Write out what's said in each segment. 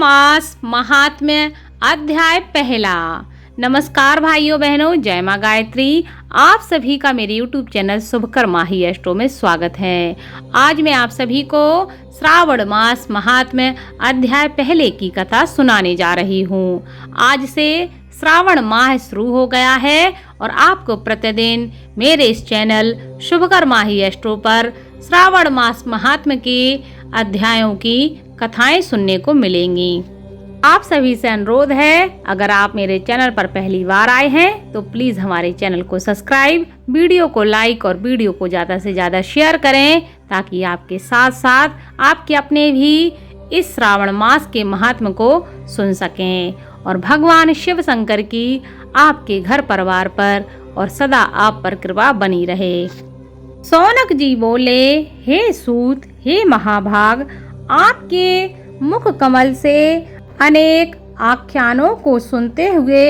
मास महात्म्य अध्याय पहला। नमस्कार भाइयों बहनों, जय माँ गायत्री। आप सभी का मेरे YouTube चैनल शुभकर्मा ही एस्ट्रो में स्वागत है। आज मैं आप सभी को श्रावण मास महात्म्य अध्याय पहले की कथा सुनाने जा रही हूँ। आज से श्रावण माह शुरू हो गया है और आपको प्रतिदिन मेरे इस चैनल शुभकर्मा ही एस्ट्रो पर श्रावण मास महात्म्य के अध्यायों की कथाएं सुनने को मिलेंगी। आप सभी से अनुरोध है, अगर आप मेरे चैनल पर पहली बार आए हैं तो प्लीज हमारे चैनल को सब्सक्राइब, वीडियो को लाइक और वीडियो को ज्यादा से ज्यादा शेयर करें, ताकि आपके साथ साथ आपके अपने भी इस श्रावण मास के महात्म्य को सुन सकें और भगवान शिव शंकर की आपके घर परिवार पर और सदा आप पर कृपा बनी रहे। सौनक जी बोले, हे सूत, हे महाभाग, आपके मुख कमल से अनेक आख्यानों को सुनते हुए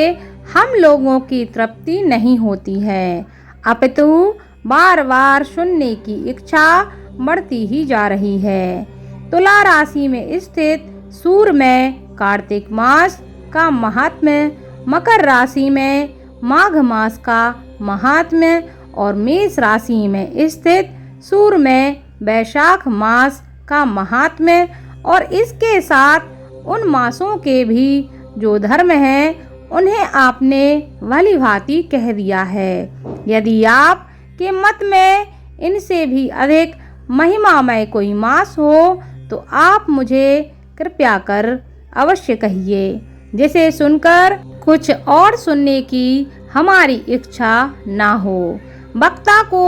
हम लोगों की तृप्ति नहीं होती है, अपितु बार बार सुनने की इच्छा बढ़ती ही जा रही है। तुला राशि में स्थित सूर्य में कार्तिक मास का महात्म्य, मकर राशि में माघ मास का महात्म्य और मेष राशि में स्थित सूर्य में वैशाख मास का महात्म्य और इसके साथ उन मासों के भी जो धर्म हैं उन्हें आपने भली भांति कह दिया है। यदि आप के मत में इनसे भी अधिक महिमामय कोई मास हो तो आप मुझे कृपया कर अवश्य कहिए, जिसे सुनकर कुछ और सुनने की हमारी इच्छा ना हो। वक्ता को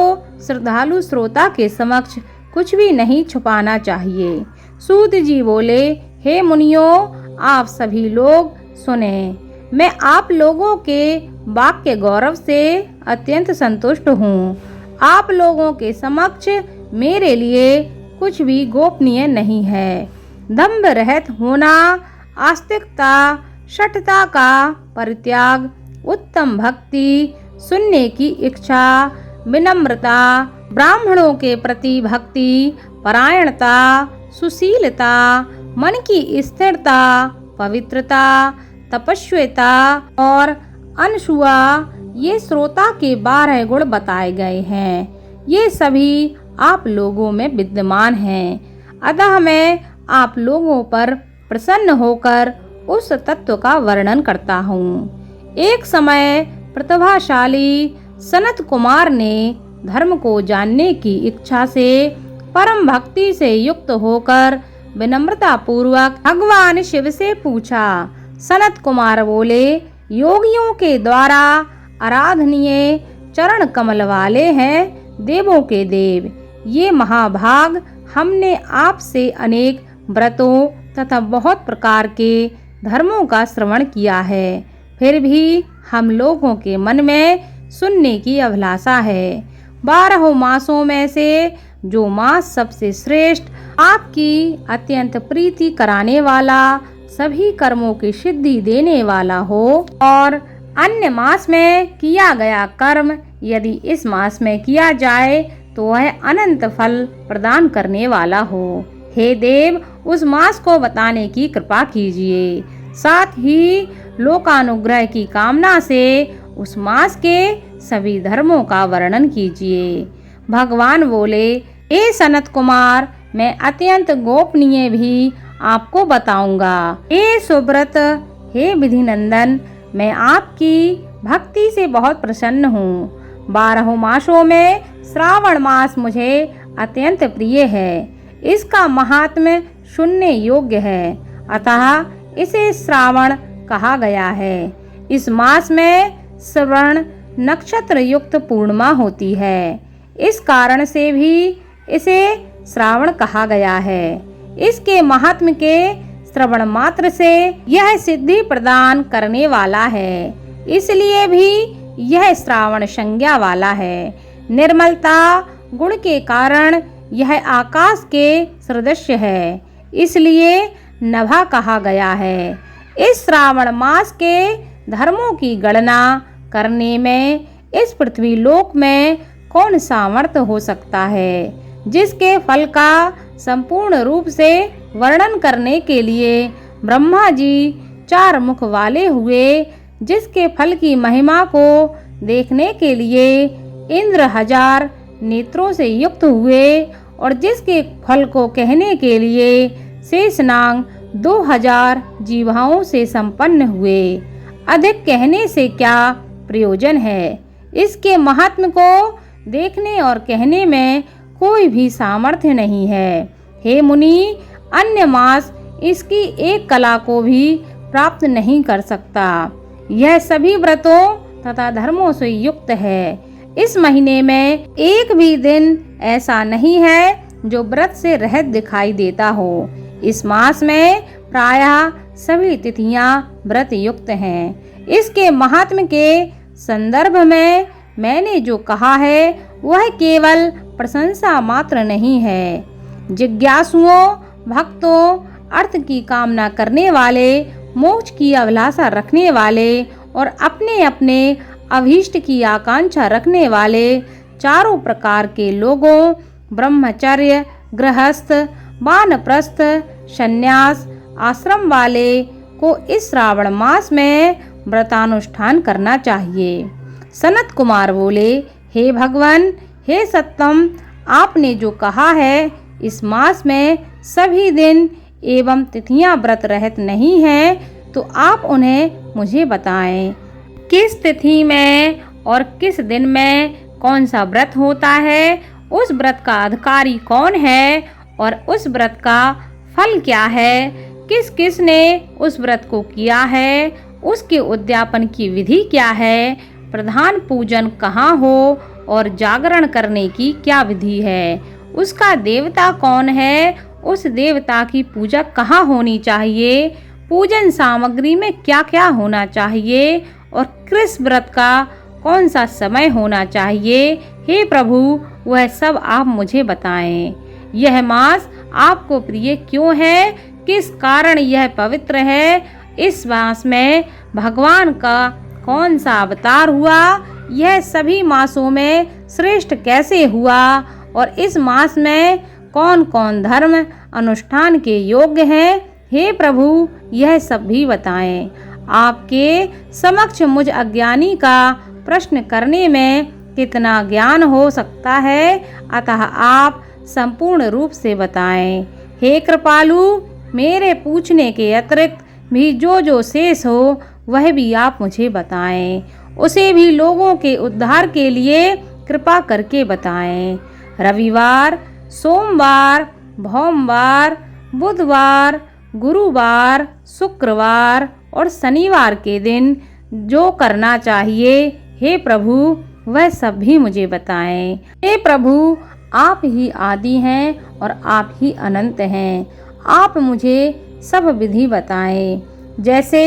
श्रद्धालु श्रोता के समक्ष कुछ भी नहीं छुपाना चाहिए। सूत जी बोले, हे मुनियों, आप सभी लोग सुने। मैं आप लोगों के वाक्य गौरव से अत्यंत संतुष्ट हूँ। आप लोगों के समक्ष मेरे लिए कुछ भी गोपनीय नहीं है। दंभ रहित होना, आस्तिकता, शठता का परित्याग, उत्तम भक्ति, सुनने की इच्छा, विनम्रता, ब्राह्मणों के प्रति भक्ति, परायणता, सुशीलता, मन की स्थिरता, पवित्रता, तपस्विता और अनसुआ, ये श्रोता के 12 गुण बताए गए हैं। ये सभी आप लोगों में विद्यमान हैं। अतः मैं आप लोगों पर प्रसन्न होकर उस तत्व का वर्णन करता हूँ। एक समय प्रतिभाशाली सनत कुमार ने धर्म को जानने की इच्छा से परम भक्ति से युक्त होकर विनम्रता पूर्वक भगवान शिव से पूछा। सनत कुमार बोले, योगियों के द्वारा आराधनीय चरण कमल वाले हैं देवों के देव। ये महाभाग, हमने आपसे अनेक व्रतों तथा बहुत प्रकार के धर्मों का श्रवण किया है, फिर भी हम लोगों के मन में सुनने की अभिलाषा है। 12 मासों में से जो मास सबसे श्रेष्ठ, आपकी अत्यंत प्रीति कराने वाला, सभी कर्मों की सिद्धि देने वाला हो और अन्य मास में किया गया कर्म यदि इस मास में किया जाए तो वह अनंत फल प्रदान करने वाला हो। हे देव, उस मास को बताने की कृपा कीजिए। साथ ही लोकानुग्रह की कामना से उस मास के सभी धर्मों का वर्णन कीजिए। भगवान बोले, हे सनत कुमार, मैं अत्यंत गोपनीय भी आपको बताऊंगा। हे सुब्रत, हे विधि नंदन, मैं आपकी भक्ति से बहुत प्रसन्न हूँ। 12 मासों में श्रावण मास मुझे अत्यंत प्रिय है। इसका महात्म्य सुनने योग्य है, अतः इसे श्रावण कहा गया है। इस मास में श्रवण नक्षत्र युक्त पूर्णिमा होती है, इस कारण से भी इसे श्रावण कहा गया है। इसके महात्म्य के श्रवण मात्र से यह सिद्धि प्रदान करने वाला है, इसलिए भी यह श्रावण संज्ञा वाला है। निर्मलता गुण के कारण यह आकाश के सदृश्य है, इसलिए नभा कहा गया है। इस श्रावण मास के धर्मों की गणना करने में इस पृथ्वी लोक में कौन सामर्थ्य हो सकता है, जिसके फल का संपूर्ण रूप से वर्णन करने के लिए ब्रह्मा जी 4 मुख वाले हुए, जिसके फल की महिमा को देखने के लिए इंद्र 1000 नेत्रों से युक्त हुए और जिसके फल को कहने के लिए शेषनाग 2000 जीवाओं से संपन्न हुए। अधिक कहने से क्या प्रयोजन है? इसके महात्म को देखने और कहने में कोई भी सामर्थ्य नहीं है। हे मुनि, अन्य मास इसकी एक कला को भी प्राप्त नहीं कर सकता। यह सभी व्रतों तथा धर्मों से युक्त है। इस महीने में एक भी दिन ऐसा नहीं है जो व्रत से रहित दिखाई देता हो। इस मास में प्रायः सभी तिथियां व्रत युक्त हैं। इसके महात्म्य के संदर्भ में मैंने जो कहा है वह केवल प्रशंसा मात्र नहीं है। जिज्ञासुओं, भक्तों, अर्थ की कामना करने वाले, मोक्ष की अभिलाषा रखने वाले और अपने अपने अभीष्ट की आकांक्षा रखने वाले चारों प्रकार के लोगों, ब्रह्मचर्य, गृहस्थ, वानप्रस्थ, संन्यास, आश्रम वाले को इस श्रावण मास में व्रतानुष्ठान करना चाहिए। सनत कुमार बोले, हे भगवान, हे सत्तम, आपने जो कहा है इस मास में सभी दिन एवं तिथियां व्रत रहित नहीं हैं, तो आप उन्हें मुझे बताएं। किस तिथि में और किस दिन में कौन सा व्रत होता है, उस व्रत का अधिकारी कौन है और उस व्रत का फल क्या है, किस किस ने उस व्रत को किया है, उसके उद्यापन की विधि क्या है, प्रधान पूजन कहाँ हो और जागरण करने की क्या विधि है, उसका देवता कौन है, उस देवता की पूजा कहाँ होनी चाहिए, पूजन सामग्री में क्या क्या होना चाहिए और किस व्रत का कौन सा समय होना चाहिए। हे प्रभु, वह सब आप मुझे बताएं। यह मास आपको प्रिय क्यों है, किस कारण यह पवित्र है, इस मास में भगवान का कौन सा अवतार हुआ, यह सभी मासों में श्रेष्ठ कैसे हुआ और इस मास में कौन कौन धर्म अनुष्ठान के योग्य हैं। हे प्रभु, यह सब भी बताएं। आपके समक्ष मुझ अज्ञानी का प्रश्न करने में कितना ज्ञान हो सकता है, अतः आप संपूर्ण रूप से बताएं। हे कृपालु, मेरे पूछने के अतिरिक्त भी जो शेष हो वह भी आप मुझे बताएं। उसे भी लोगों के उद्धार के लिए कृपा करके बताएं। रविवार, सोमवार, भोमवार, बुधवार, गुरुवार, शुक्रवार और शनिवार के दिन जो करना चाहिए, हे प्रभु, वह सब भी मुझे बताएं। हे प्रभु, आप ही आदि हैं और आप ही अनंत हैं। आप मुझे सब विधि बताएं। जैसे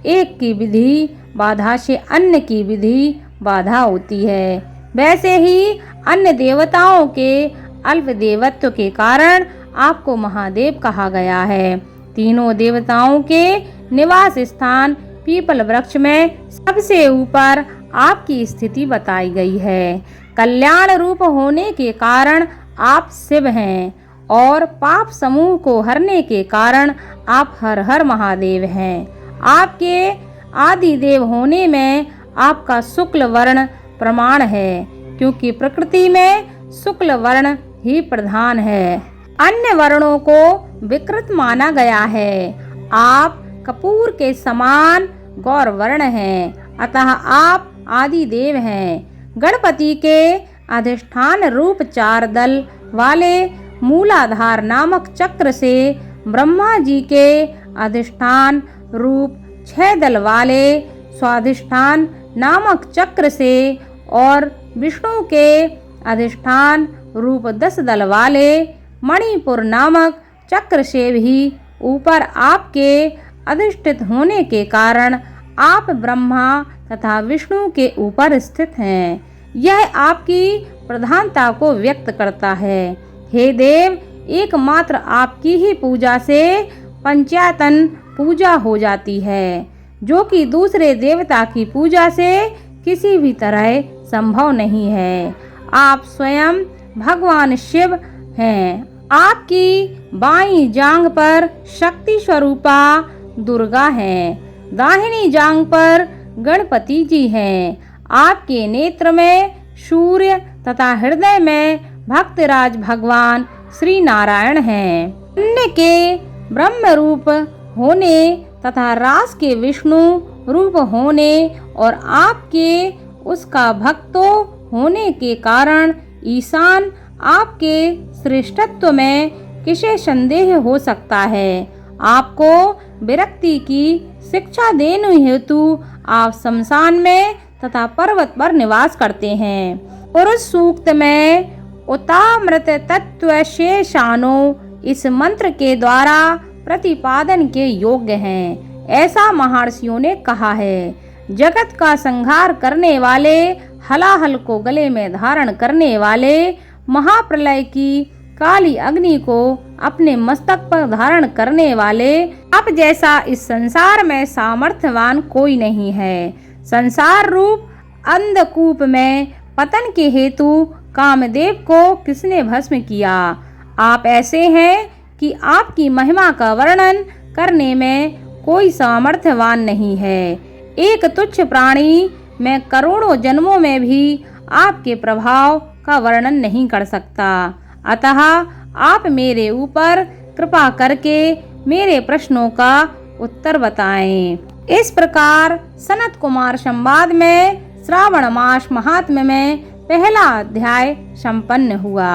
एक की विधि बाधा से अन्य की विधि बाधा होती है, वैसे ही अन्य देवताओं के अल्प देवत्व के कारण आपको महादेव कहा गया है। तीनों देवताओं के निवास स्थान पीपल वृक्ष में सबसे ऊपर आपकी स्थिति बताई गई है। कल्याण रूप होने के कारण आप शिव हैं और पाप समूह को हरने के कारण आप हर हर महादेव हैं। आपके आदि देव होने में आपका शुक्ल वर्ण प्रमाण है, क्योंकि प्रकृति में शुक्ल वर्ण ही प्रधान है। अन्य वर्णों को विकृत माना गया है। आप कपूर के समान गौर वर्ण हैं, अतः आप आदि देव हैं। गणपति के अधिष्ठान रूप 4 दल वाले मूलाधार नामक चक्र से, ब्रह्मा जी के अधिष्ठान रूप 6 दल वाले स्वाधिष्ठान नामक चक्र से और विष्णु के अधिष्ठान रूप 10 दल वाले मणिपुर नामक चक्र से भी ऊपर आपके अधिष्ठित होने के कारण आप ब्रह्मा तथा विष्णु के ऊपर स्थित हैं। यह आपकी प्रधानता को व्यक्त करता है। हे देव, एकमात्र आपकी ही पूजा से पंचायतन पूजा हो जाती है, जो कि दूसरे देवता की पूजा से किसी भी तरह संभव नहीं है। आप स्वयं भगवान शिव हैं। आपकी बाईं जांघ पर शक्ति स्वरूपा दुर्गा हैं। दाहिनी जांघ पर गणपति जी हैं। आपके नेत्र में सूर्य तथा हृदय में भक्तराज भगवान श्री नारायण हैं। अन्य के ब्रह्म रूप होने तथा रास के विष्णु रूप होने और आपके उसका भक्तों होने के कारण ईशान आपके श्रेष्ठत्व में किसे संदेह हो सकता है। आपको विरक्ति की शिक्षा देने हेतु आप शमशान में तथा पर्वत पर निवास करते हैं। पुरुष सूक्त में उतामृत तत्व शेषानो इस मंत्र के द्वारा प्रतिपादन के योग्य हैं, ऐसा महर्षियों ने कहा है। जगत का संहार करने वाले, हलाहल को गले में धारण करने वाले, महाप्रलय की काली अग्नि को अपने मस्तक पर धारण करने वाले आप जैसा इस संसार में सामर्थ्यवान कोई नहीं है। संसार रूप अंधकूप में पतन के हेतु कामदेव को किसने भस्म किया। आप ऐसे हैं कि आपकी महिमा का वर्णन करने में कोई सामर्थ्यवान नहीं है। एक तुच्छ प्राणी मैं करोड़ों जन्मों में भी आपके प्रभाव का वर्णन नहीं कर सकता। अतः आप मेरे ऊपर कृपा करके मेरे प्रश्नों का उत्तर बताएं। इस प्रकार सनत कुमार संवाद में श्रावण मास महात्म्य में पहला अध्याय संपन्न हुआ।